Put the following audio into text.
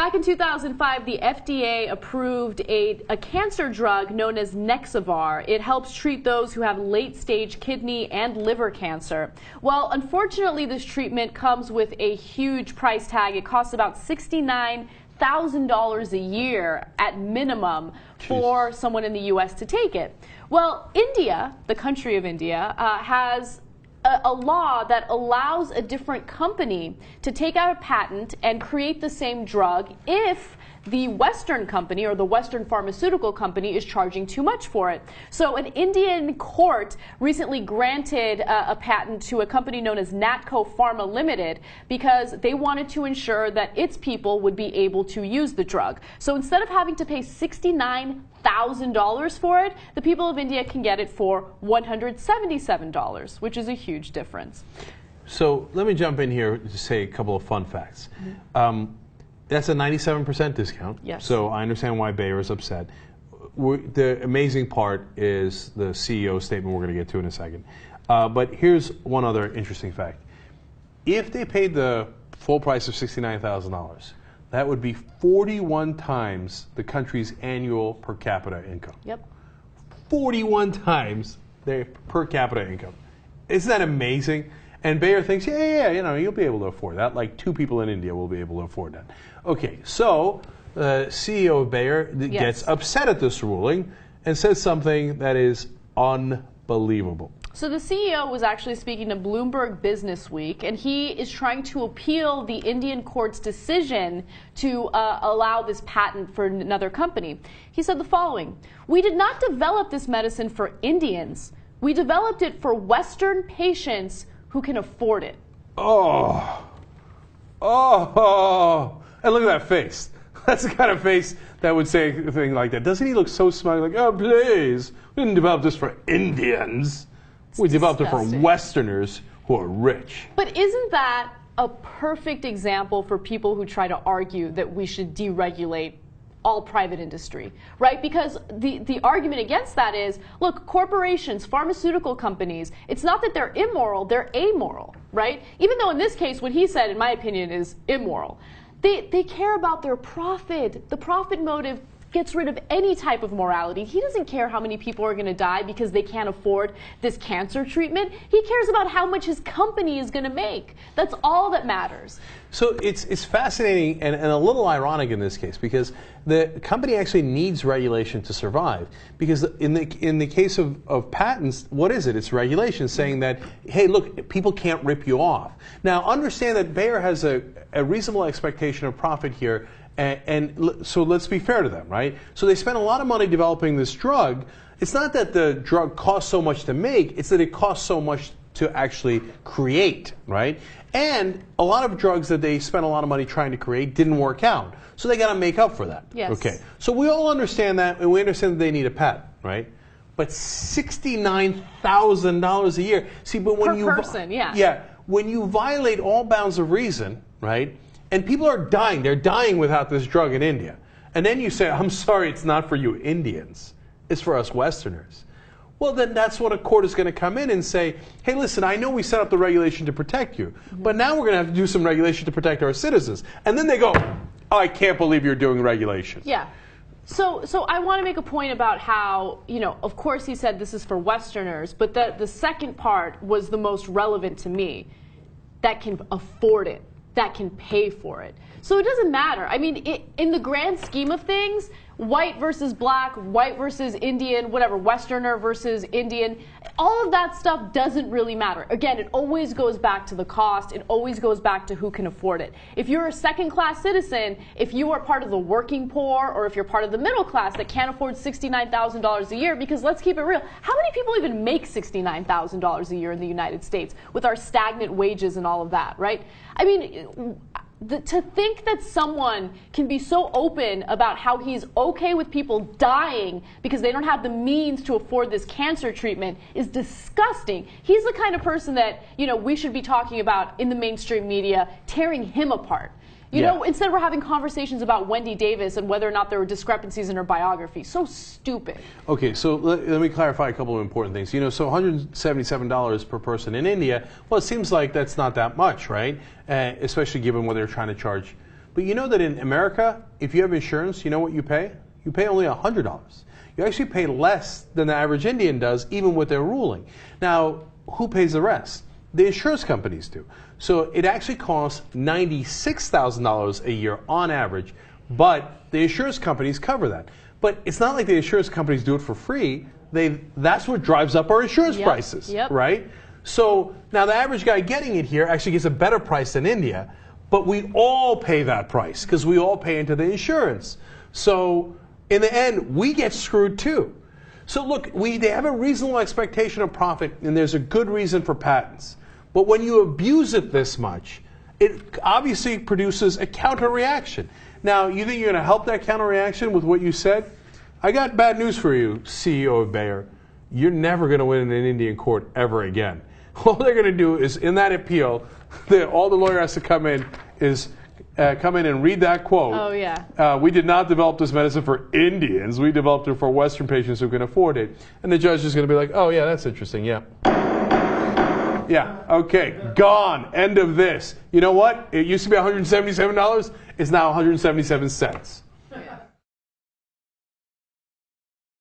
Back in 2005, the FDA approved a cancer drug known as Nexavar. It helps treat those who have late-stage kidney and liver cancer. Well, unfortunately, this treatment comes with a huge price tag. It costs about $69,000 a year at minimum for someone in the U.S. to take it. Well, India, the country of India, has a law that allows a different company to take out a patent and create the same drug if the Western company or the Western pharmaceutical company is charging too much for it. So an Indian court recently granted a patent to a company known as Natco Pharma Limited because they wanted to ensure that its people would be able to use the drug. So instead of having to pay $69,000 for it, the people of India can get it for $177, which is a huge difference. So let me jump in here to say a couple of fun facts. That's a 97% discount. Yes. So I understand why Bayer is upset. The amazing part is the CEO statement we're going to get to in a second. But here's one other interesting fact. If they paid the full price of $69,000, that would be 41 times the country's annual per capita income. Yep. 41 times their per capita income. Isn't that amazing? And Bayer thinks, yeah, you know, you'll be able to afford that. Like 2 people in India will be able to afford that. Okay, so the CEO of Bayer gets upset at this ruling and says something that is unbelievable. So the CEO was actually speaking to Bloomberg Business Week, and he is trying to appeal the Indian court's decision to allow this patent for another company. He said the following: "We did not develop this medicine for Indians. We developed it for Western patients who can afford it." Oh, and look at that face. That's the kind of face that would say a thing like that. Doesn't he look so smug? Like, oh, please, we didn't develop this for Indians. We developed it for Westerners who are rich. But isn't that a perfect example for people who try to argue that we should deregulate all private industry, right? Because the argument against that is, look, corporations, pharmaceutical companies, it's not that they're immoral, they're amoral, right? Even though in this case, what he said, in my opinion, is immoral. They care about their profit. The profit motive gets rid of any type of morality. He doesn't care how many people are going to die because they can't afford this cancer treatment. He cares about how much his company is going to make. The all that matters. So it's fascinating and a little ironic in this case because the company actually needs regulation to survive. Because in the case of patents, what is it? It's regulation saying that, hey, look, people can't rip you off. Now, understand that Bayer has a reasonable expectation of profit here. And so let's be fair to them, right? So they spent a lot of money developing this drug. It's not that the drug costs so much to make, it's that it costs so much to actually create, right? And a lot of drugs that they spent a lot of money trying to create didn't work out. So they got to make up for that. Yes. Okay. So we all understand that, and we understand that they need a patent, right? But $69,000 a year. See, but when per person, yeah. Yeah. When you violate all bounds of reason, right? And people are dying. They're dying without this drug in India. And then you say, I'm sorry, it's not for you Indians. It's for us Westerners. Well, then that's what a court is going to come in and say, hey, listen, I know we set up the regulation to protect you, but now we're going to have to do some regulation to protect our citizens. And then they go, oh, I can't believe you're doing regulation. Yeah. So I want to make a point about how, you know, of course he said this is for Westerners, but the second part was the most relevant to me, that can afford it, that can pay for it. So it doesn't matter. I mean, in the grand scheme of things, white versus black, white versus Indian, whatever, Westerner versus Indian, all of that stuff doesn't really matter. Again, it always goes back to the cost. It always goes back to who can afford it. If you're a second-class citizen, if you are part of the working poor, or if you're part of the middle class that can't afford $69,000 a year, because let's keep it real, how many people even make $69,000 a year in the United States with our stagnant wages and all of that, right? I mean, to think that someone can be so open about how he's okay with people dying because they don't have the means to afford this cancer treatment is disgusting. He's the kind of person that, you know, we should be talking about in the mainstream media, tearing him apart. You know, instead we're having conversations about Wendy Davis and whether or not there were discrepancies in her biography. So stupid. Okay, so let me clarify a couple of important things. You know, so $177 per person in India, well, it seems like that's not that much, right? Especially given what they're trying to charge But you know that in America, if you have insurance, you know what you pay? You pay only $100. You actually pay less than the average Indian does, even with their ruling. Now, who pays the rest? The insurance companies do. So it actually costs $96,000 a year on average, but the insurance companies cover that. But it's not like the insurance companies do it for free. That's what drives up our insurance prices, right? So now the average guy getting it here actually gets a better price than India, but we all pay that price because we all pay into the insurance. So in the end, we get screwed too. So look, they have a reasonable expectation of profit, and there's a good reason for patents. But when you abuse it this much, it obviously produces a counter-reaction. Now, you think you're going to help that counter-reaction with what you said? I got bad news for you, CEO of Bayer. You're never going to win in an Indian court ever again. All they're going to do is, in that appeal, all the lawyer has to come in and read that quote. Oh, yeah. We did not develop this medicine for Indians. We developed it for Western patients who can afford it. And the judge is going to be like, oh, yeah, that's interesting, yeah. Yeah, okay, gone. End of this. You know what? It used to be $177. It's now 177 cents.